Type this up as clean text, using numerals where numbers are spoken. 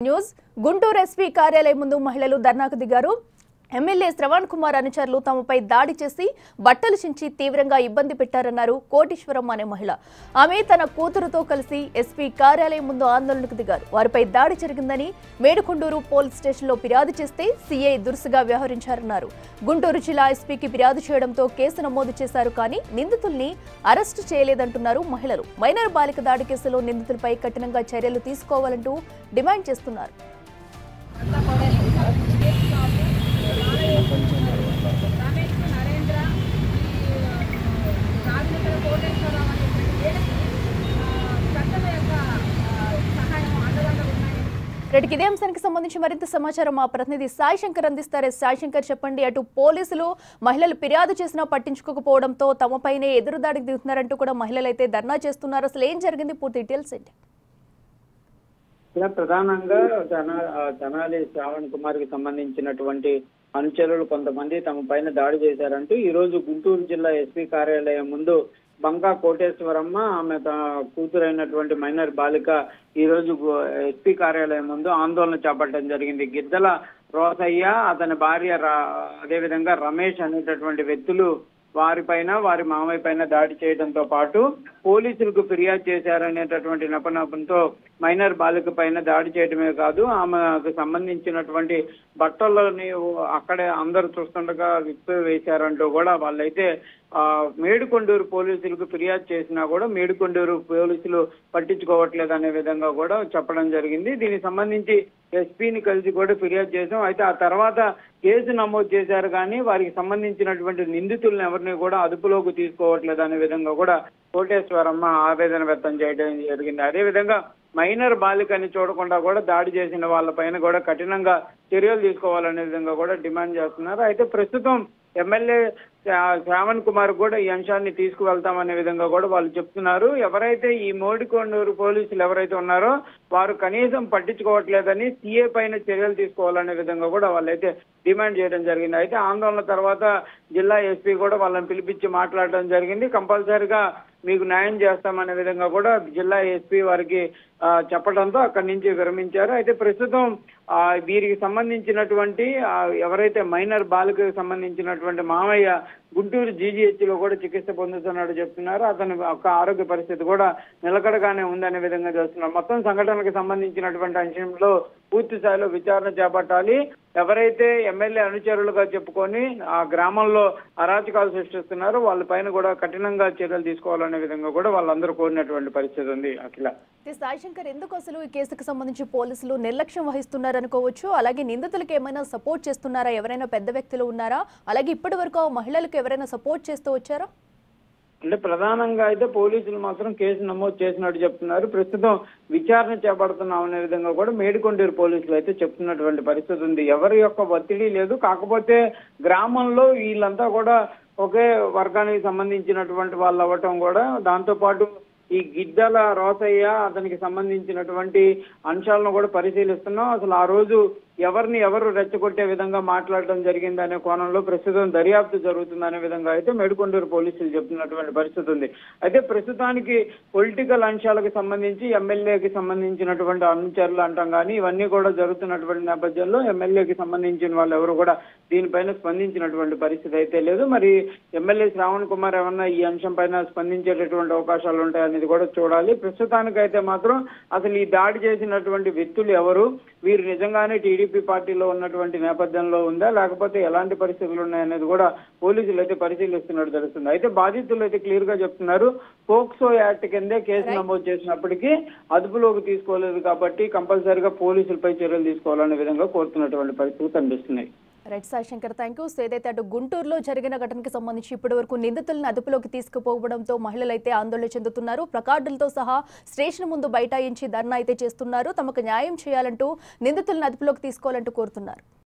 News Guntur SP కార్యాలయం ముందు మహిళలు ధర్నాకు దిగారు. ఎమ్మెల్యే శ్రవణ్ కుమార్ అనుచరులు తమపై దాడి చేసి బట్టలు చించి తీవ్రంగా ఇబ్బంది పెట్టారన్నారు కోటీశ్వరం అనే మహిళ. ఆమె తన కూతురుతో కలిసి ఎస్పీ కార్యాలయం ముందు ఆందోళనకు దిగారు. వారిపై దాడి జరిగిందని మేడుకొండూరు పోలీస్ స్టేషన్లో ఫిర్యాదు చేస్తే సీఐ దురుసుగా వ్యవహరించారన్నారు. గుంటూరు జిల్లా ఎస్పీకి ఫిర్యాదు చేయడంతో కేసు నమోదు చేశారు, కానీ నిందితుల్ని అరెస్టు చేయలేదంటున్నారు మహిళలు. మైనర్ బాలిక దాడి కేసులో నిందితులపై కఠినంగా చర్యలు తీసుకోవాలంటూ డిమాండ్ చేస్తున్నారు. రెడ్డికి ఇదే అంశానికి సంబంధించి మరింత సమాచారం మా ప్రతినిధి సాయి శంకర్ అందిస్తారు. సాయి శంకర్, చెప్పండి. అటు పోలీసులు మహిళలు ఫిర్యాదు చేసినా పట్టించుకోకపోవడంతో తమపైనే ఎదురుదాడికి దిగుతున్నారంటూ కూడా మహిళలు అయితే ధర్నా చేస్తున్నారు. అసలు ఏం జరిగింది, పూర్తి డీటెయిల్స్ ఏంటి? ప్రధానంగా తెనాలి శ్రావణ్ కుమార్ కి సంబంధించినటువంటి అనుచరులు కొంతమంది తమ పైన దాడి చేశారంటూ ఈ రోజు గుంటూరు జిల్లా ఎస్పీ కార్యాలయం ముందు బంకా కోటేశ్వరమ్మ, ఆమె కూతురైనటువంటి మైనర్ బాలిక ఈ రోజు ఎస్పీ కార్యాలయం ముందు ఆందోళన చేపట్టడం జరిగింది. గిద్దల రోసయ్య, అతని భార్య అదేవిధంగా రమేష్ అనేటటువంటి వ్యక్తులు వారిపైన వారి మామయ్య పైన దాడి చేయడంతో పాటు పోలీసులకు ఫిర్యాదు చేశారనేటటువంటి నెపనపంతో మైనర్ బాలిక పైన దాడి చేయడమే కాదు, ఆమెకు సంబంధించినటువంటి బట్టలని అక్కడే అందరూ చూస్తుండగా విప్పి వేశారంటూ కూడా వాళ్ళైతే మేడుకొండూరు పోలీసులకు ఫిర్యాదు చేసినా కూడా మేడుకొండూరు పోలీసులు పట్టించుకోవట్లేదు అనే విధంగా కూడా చెప్పడం జరిగింది. దీనికి సంబంధించి ఎస్పీని కలిసి కూడా ఫిర్యాదు చేశాం. అయితే ఆ తర్వాత కేసు నమోదు చేశారు, కానీ వారికి సంబంధించినటువంటి నిందితులను ఎవరిని కూడా అదుపులోకి తీసుకోవట్లేదు అనే విధంగా కూడా కోటేశ్వరమ్మ ఆవేదన వ్యక్తం చేయడం జరిగింది. అదేవిధంగా మైనర్ బాలికని చూడకుండా కూడా దాడి చేసిన వాళ్ళపైన కూడా కఠినంగా చర్యలు తీసుకోవాలనే విధంగా కూడా డిమాండ్ చేస్తున్నారు. అయితే ప్రస్తుతం ఎమ్మెల్యే శ్రావణ్ కుమార్ కూడా ఈ అంశాన్ని తీసుకువెళ్తామనే విధంగా కూడా వాళ్ళు చెప్తున్నారు. ఎవరైతే ఈ మేడుకొండూరు పోలీసులు ఎవరైతే ఉన్నారో వారు కనీసం పట్టించుకోవట్లేదని సీఏ పైన చర్యలు తీసుకోవాలనే విధంగా కూడా వాళ్ళైతే డిమాండ్ చేయడం జరిగింది. అయితే ఆందోళన తర్వాత జిల్లా ఎస్పీ కూడా వాళ్ళని పిలిపించి మాట్లాడడం జరిగింది. కంపల్సరిగా మీకు న్యాయం చేస్తామనే విధంగా కూడా జిల్లా ఎస్పీ వారికి చెప్పడంతో అక్కడి నుంచి విరమించారు. అయితే ప్రస్తుతం వీరికి సంబంధించినటువంటి ఎవరైతే మైనర్ బాలికకు సంబంధించినటువంటి మామయ్య గుంటూరు జీజీహెచ్ లో కూడా చికిత్స పొందుతున్నట్టు చెప్తున్నారు. అతని యొక్క ఆరోగ్య పరిస్థితి కూడా నిలకడగానే ఉందనే విధంగా చేస్తున్నారు. మొత్తం సంఘటనకు సంబంధించినటువంటి అంశంలో పూర్తి స్థాయిలో విచారణ చేపట్టాలి. ఎవరైతే ఎమ్మెల్యే అనుచరులుగా చెప్పుకొని ఆ గ్రామంలో అరాచకాలు సృష్టిస్తున్నారో వాళ్ళపైన కూడా కఠినంగా చర్యలు తీసుకోవాలనే విధంగా కూడా వాళ్ళందరూ కోరినటువంటి పరిస్థితి ఉంది. అఖిల, సాయి శంకర్, ఎందుకు అసలు ఈ కేసుకు సంబంధించి పోలీసులు నిర్లక్ష్యం వహిస్తున్నారు అనుకోవచ్చు? అలాగే నిందితులకు ఏమైనా సపోర్ట్ చేస్తున్నారా? ఎవరైనా పెద్ద వ్యక్తులు ఉన్నారా? అలాగే ఇప్పటి వరకు మహిళలకు ఎవరైనా సపోర్ట్ చేస్తూ వచ్చారా? అంటే ప్రధానంగా అయితే పోలీసులు మాత్రం కేసు నమోదు చేసినట్టు చెప్తున్నారు. ప్రస్తుతం విచారణ చేపడుతున్నాం అనే విధంగా కూడా మేడుకొండూరు పోలీసులు అయితే చెప్తున్నటువంటి పరిస్థితి ఉంది. ఎవరి యొక్క ఒత్తిడి లేదు. కాకపోతే గ్రామంలో వీళ్ళంతా కూడా ఒకే వర్గానికి సంబంధించినటువంటి వాళ్ళు అవ్వటం కూడా, దాంతో పాటు ఈ గిద్దల రోసయ్య అతనికి సంబంధించినటువంటి అంశాలను కూడా పరిశీలిస్తున్నాం. అసలు ఆ రోజు ఎవరిని ఎవరు రెచ్చగొట్టే విధంగా మాట్లాడడం జరిగింది అనే కోణంలో ప్రస్తుతం దర్యాప్తు జరుగుతుందనే విధంగా అయితే మేడుకొండూరు పోలీసులు చెప్తున్నటువంటి పరిస్థితి ఉంది. అయితే ప్రస్తుతానికి పొలిటికల్ అంశాలకు సంబంధించి ఎమ్మెల్యేకి సంబంధించినటువంటి అనుచరులు అంటాం, కానీ ఇవన్నీ కూడా జరుగుతున్నటువంటి నేపథ్యంలో ఎమ్మెల్యేకి సంబంధించిన వాళ్ళు ఎవరు కూడా దీనిపైన స్పందించినటువంటి పరిస్థితి అయితే లేదు. మరి ఎమ్మెల్యే శ్రావణ్ కుమార్ ఏమన్నా ఈ అంశం పైన స్పందించేటటువంటి అవకాశాలు ఉంటాయనేది కూడా చూడాలి. ప్రస్తుతానికైతే మాత్రం అసలు ఈ దాడి చేసినటువంటి వ్యక్తులు ఎవరు, వీరు నిజంగానే టీడీపీ పార్టీలో ఉన్నటువంటి నేపథ్యంలో ఉందా, లేకపోతే ఎలాంటి పరిస్థితులు ఉన్నాయనేది కూడా పోలీసులు అయితే పరిశీలిస్తున్నట్టు తెలుస్తుంది. అయితే బాధితులు అయితే క్లియర్ గా చెప్తున్నారు, పోక్సో యాక్ట్ కిందే కేసు నమోదు చేసినప్పటికీ అదుపులోకి తీసుకోలేదు కాబట్టి కంపల్సరీగా పోలీసులపై చర్యలు తీసుకోవాలనే విధంగా కోరుతున్నటువంటి పరిస్థితులు కనిపిస్తున్నాయి. Right Sai Shankar, thank you. ఏదైతే అటు గుంటూరులో జరిగిన ఘటనకు సంబంధించి ఇప్పటి వరకు నిందితులను అదుపులోకి తీసుకుపోవడంతో మహిళలు అయితే ఆందోళన చెందుతున్నారు. ప్లకార్డులతో సహా స్టేషన్ ముందు బైఠాయించి ధర్నా అయితే చేస్తున్నారు. తమకు న్యాయం చేయాలంటూ నిందితులను అదుపులోకి తీసుకోవాలంటూ కోరుతున్నారు.